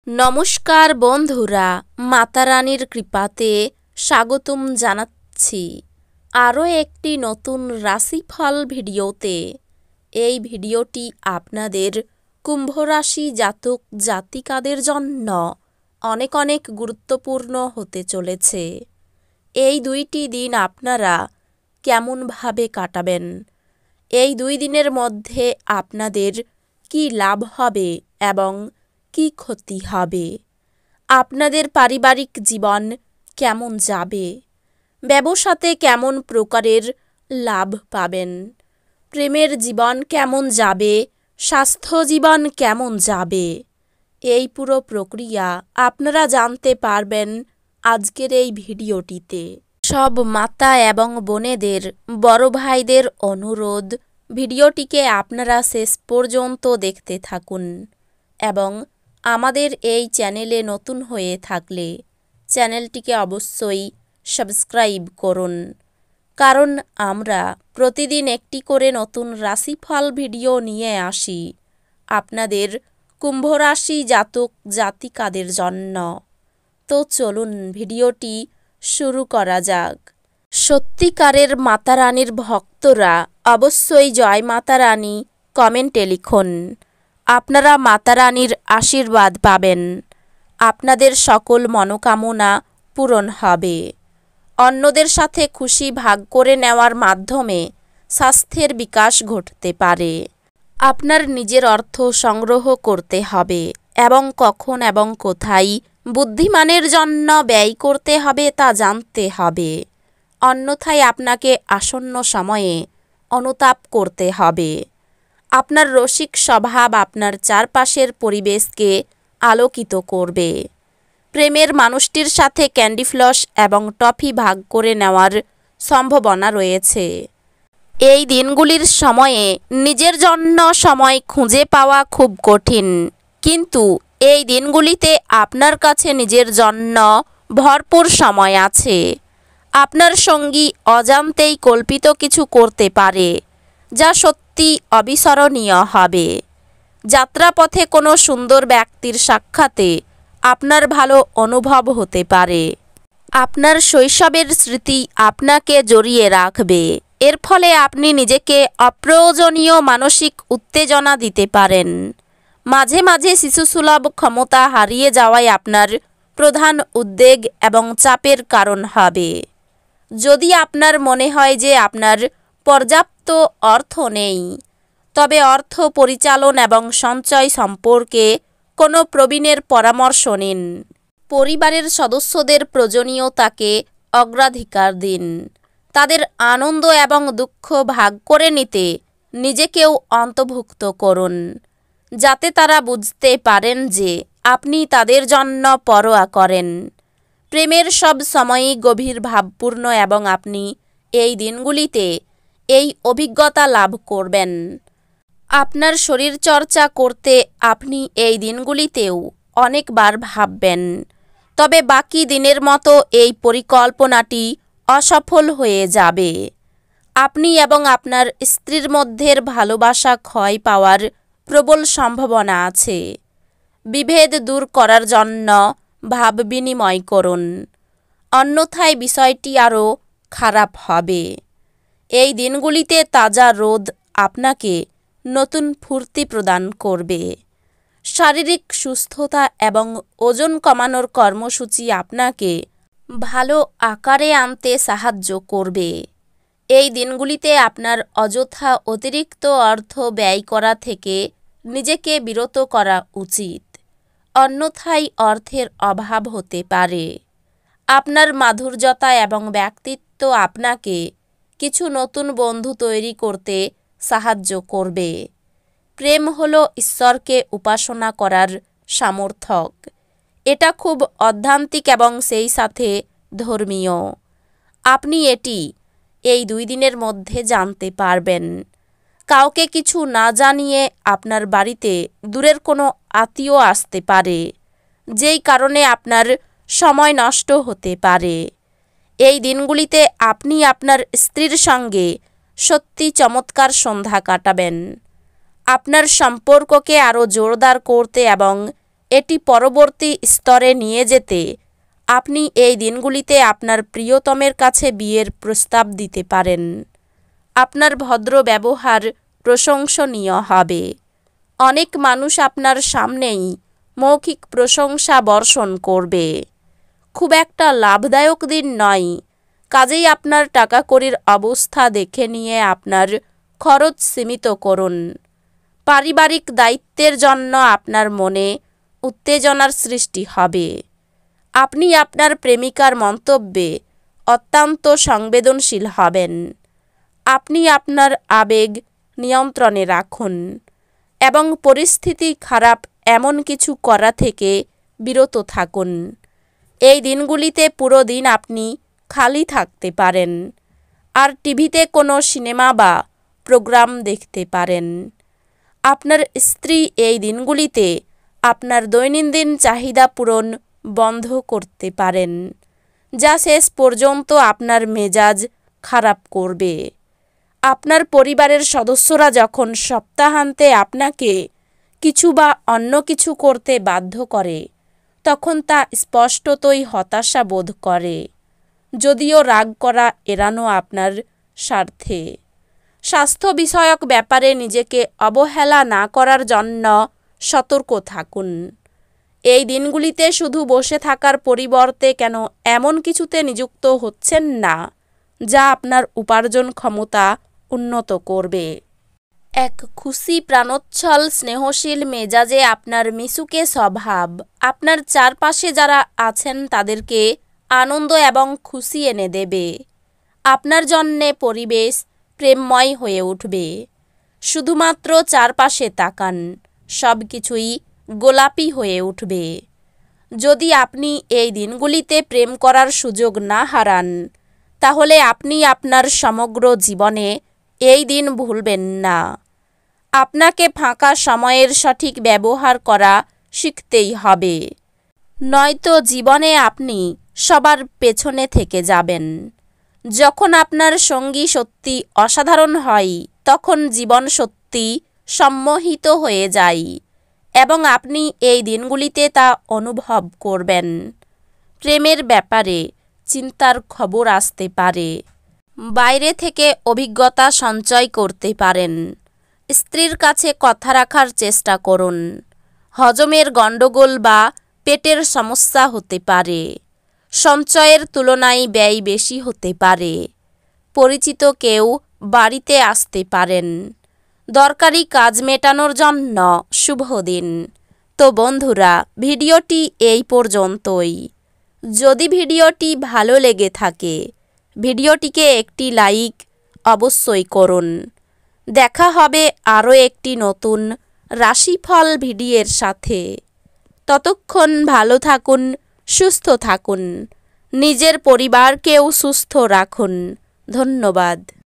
নমস্কার বন্ধুরা, মাতারানীর কৃপাতে স্বাগতম জানাচ্ছি আরও একটি নতুন রাশিফল ভিডিওতে। এই ভিডিওটি আপনাদের কুম্ভ রাশি জাতক জাতিকাদের জন্য অনেক অনেক গুরুত্বপূর্ণ হতে চলেছে। এই দুইটি দিন আপনারা কেমনভাবে কাটাবেন, এই 2 দিনের মধ্যে আপনাদের কি লাভ হবে এবং কি ক্ষতি হবে, আপনাদের পারিবারিক জীবন কেমন যাবে, ব্যবসাতে কেমন প্রকারের লাভ পাবেন, প্রেমের জীবন কেমন যাবে, স্বাস্থ্য জীবন কেমন যাবে, এই পুরো প্রক্রিয়া আপনারা জানতে পারবেন আজকের এই ভিডিওটিতে। সব মাতা এবং বোনেদের, বড় ভাইদের অনুরোধ, ভিডিওটিকে আপনারা শেষ পর্যন্ত দেখতে থাকুন এবং আমাদের এই চ্যানেলে নতুন হয়ে থাকলে চ্যানেলটিকে অবশ্যই সাবস্ক্রাইব করুন, কারণ আমরা প্রতিদিন একটি করে নতুন রাশিফল ভিডিও নিয়ে আসি আপনাদের কুম্ভ রাশি জাতক জাতিকাদের জন্য। তো চলুন ভিডিওটি শুরু করা যাক। সত্যিকারের মাতারানীর ভক্তরা অবশ্যই জয় মাতারানী কমেন্টে লিখুন। আপনারা মাতারানীর আশীর্বাদ পাবেন, আপনাদের সকল মনোকামনা পূরণ হবে। অন্যদের সাথে খুশি ভাগ করে নেওয়ার মাধ্যমে স্বাস্থ্যের বিকাশ ঘটতে পারে। আপনার নিজের অর্থ সংগ্রহ করতে হবে এবং কখন এবং কোথায় বুদ্ধিমানের জন্য ব্যয় করতে হবে তা জানতে হবে, অন্যথায় আপনাকে আসন্ন সময়ে অনুতাপ করতে হবে। আপনার রসিক স্বভাব আপনার চারপাশের পরিবেশকে আলোকিত করবে। প্রেমের মানুষটির সাথে ক্যান্ডি ফ্লস এবং টফি ভাগ করে নেওয়ার সম্ভাবনা রয়েছে। এই দিনগুলির সময়ে নিজের জন্য সময় খুঁজে পাওয়া খুব কঠিন, কিন্তু এই দিনগুলিতে আপনার কাছে নিজের জন্য ভরপুর সময় আছে। আপনার সঙ্গী অজান্তেই কল্পিত কিছু করতে পারে যা সত্যি অবিস্মরণীয় হবে। যাত্রাপথে কোনো সুন্দর ব্যক্তির সাক্ষাতে আপনার ভালো অনুভব হতে পারে। আপনার শৈশবের স্মৃতি আপনাকে জড়িয়ে রাখবে, এর ফলে আপনি নিজেকে অপ্রয়োজনীয় মানসিক উত্তেজনা দিতে পারেন। মাঝে মাঝে শিশুসুলভ ক্ষমতা হারিয়ে যাওয়াই আপনার প্রধান উদ্বেগ এবং চাপের কারণ হবে। যদি আপনার মনে হয় যে আপনার পর্যাপ্ত অর্থ নেই, তবে অর্থ পরিচালন এবং সঞ্চয় সম্পর্কে কোনো প্রবীণের পরামর্শ নিন। পরিবারের সদস্যদের প্রয়োজনীয়তাকে অগ্রাধিকার দিন। তাদের আনন্দ এবং দুঃখ ভাগ করে নিতে নিজেকেও অন্তর্ভুক্ত করুন, যাতে তারা বুঝতে পারেন যে আপনি তাদের জন্য পরোয়া করেন। প্রেমের সব সময়ই গভীর ভাবপূর্ণ এবং আপনি এই দিনগুলিতে এই অভিজ্ঞতা লাভ করবেন। আপনার শরীরচর্চা করতে আপনি এই দিনগুলিতেও অনেকবার ভাববেন, তবে বাকি দিনের মতো এই পরিকল্পনাটি অসফল হয়ে যাবে। আপনি এবং আপনার স্ত্রীর মধ্যের ভালোবাসা ক্ষয় পাওয়ার প্রবল সম্ভাবনা আছে। বিভেদ দূর করার জন্য ভাব বিনিময় করুন, অন্যথায় বিষয়টি আরও খারাপ হবে। এই দিনগুলিতে তাজা রোদ আপনাকে নতুন ফুর্তি প্রদান করবে। শারীরিক সুস্থতা এবং ওজন কমানোর কর্মসূচি আপনাকে ভালো আকারে আনতে সাহায্য করবে। এই দিনগুলিতে আপনার অযথা অতিরিক্ত অর্থ ব্যয় করা থেকে নিজেকে বিরত করা উচিত, অন্যথায় অর্থের অভাব হতে পারে। আপনার মাধুর্যতা এবং ব্যক্তিত্ব আপনাকে কিছু নতুন বন্ধু তৈরি করতে সাহায্য করবে। প্রেম হলো ঈশ্বরকে উপাসনা করার সামর্থক। এটা খুব আধ্যাত্মিক এবং সেই সাথে ধর্মীয়। আপনি এটি এই 2 দিনের মধ্যে জানতে পারবেন। কাউকে কিছু না জানিয়ে আপনার বাড়িতে দূরের কোনো আত্মীয় আসতে পারে, যেই কারণে আপনার সময় নষ্ট হতে পারে। এই দিনগুলিতে আপনি আপনার স্ত্রীর সঙ্গে সত্যি চমৎকার সন্ধ্যা কাটাবেন। আপনার সম্পর্ককে আরও জোরদার করতে এবং এটি পরবর্তী স্তরে নিয়ে যেতে আপনি এই দিনগুলিতে আপনার প্রিয়তমের কাছে বিয়ের প্রস্তাব দিতে পারেন। আপনার ভদ্র ব্যবহার প্রশংসনীয় হবে। অনেক মানুষ আপনার সামনেই মৌখিক প্রশংসা বর্ষণ করবে। খুব একটা লাভদায়ক দিন নয়, কাজেই আপনার টাকা কড়ির অবস্থা দেখে নিয়ে আপনার খরচ সীমিত করুন। পারিবারিক দায়িত্বের জন্য আপনার মনে উত্তেজনার সৃষ্টি হবে। আপনি আপনার প্রেমিকার মন্তব্যে অত্যন্ত সংবেদনশীল হবেন। আপনি আপনার আবেগ নিয়ন্ত্রণে রাখুন এবং পরিস্থিতি খারাপ এমন কিছু করা থেকে বিরত থাকুন। এই দিনগুলিতে পুরো দিন আপনি খালি থাকতে পারেন আর টিভিতে কোনো সিনেমা বা প্রোগ্রাম দেখতে পারেন। আপনার স্ত্রী এই দিনগুলিতে আপনার দৈনন্দিন চাহিদা পূরণ বন্ধ করতে পারেন, যা শেষ পর্যন্ত আপনার মেজাজ খারাপ করবে। আপনার পরিবারের সদস্যরা যখন সপ্তাহান্তে আপনাকে কিছু বা অন্য কিছু করতে বাধ্য করে, তখন তা স্পষ্টতই হতাশা বোধ করে, যদিও রাগ করা এড়ানো আপনার স্বার্থে। স্বাস্থ্য বিষয়ক ব্যাপারে নিজেকে অবহেলা না করার জন্য সতর্ক থাকুন। এই দিনগুলিতে শুধু বসে থাকার পরিবর্তে কেন এমন কিছুতে নিযুক্ত হচ্ছেন না যা আপনার উপার্জন ক্ষমতা উন্নত করবে। এক খুশি প্রাণোচ্ছল স্নেহশীল মেজাজে আপনার মিশুকে স্বভাব আপনার চারপাশে যারা আছেন তাদেরকে আনন্দ এবং খুশি এনে দেবে। আপনার জন্যে পরিবেশ প্রেমময় হয়ে উঠবে। শুধুমাত্র চারপাশে তাকান, সব কিছুই গোলাপি হয়ে উঠবে। যদি আপনি এই দিনগুলিতে প্রেম করার সুযোগ না হারান, তাহলে আপনি আপনার সমগ্র জীবনে এই দিন ভুলবেন না। আপনাকে ফাঁকা সময়ের সঠিক ব্যবহার করা শিখতেই হবে, নয়তো জীবনে আপনি সবার পেছনে থেকে যাবেন। যখন আপনার সঙ্গী সত্যি অসাধারণ হয়, তখন জীবন সত্যি সম্মোহিত হয়ে যায় এবং আপনি এই দিনগুলিতে তা অনুভব করবেন। প্রেমের ব্যাপারে চিন্তার খবর আসতে পারে। বাইরে থেকে অভিজ্ঞতা সঞ্চয় করতে পারেন। স্ত্রীর কাছে কথা রাখার চেষ্টা করুন। হজমের গণ্ডগোল বা পেটের সমস্যা হতে পারে। সঞ্চয়ের তুলনায় ব্যয় বেশি হতে পারে। পরিচিত কেউ বাড়িতে আসতে পারেন। দরকারি কাজ মেটানোর জন্য শুভ দিন। তো বন্ধুরা, ভিডিওটি এই পর্যন্তই। যদি ভিডিওটি ভালো লেগে থাকে, ভিডিওটিকে একটি লাইক অবশ্যই করুন। দেখা হবে আরও একটি নতুন রাশিফল ভিডিওর সাথে। ততক্ষণ ভালো থাকুন, সুস্থ থাকুন, নিজের পরিবারকেও সুস্থ রাখুন। ধন্যবাদ।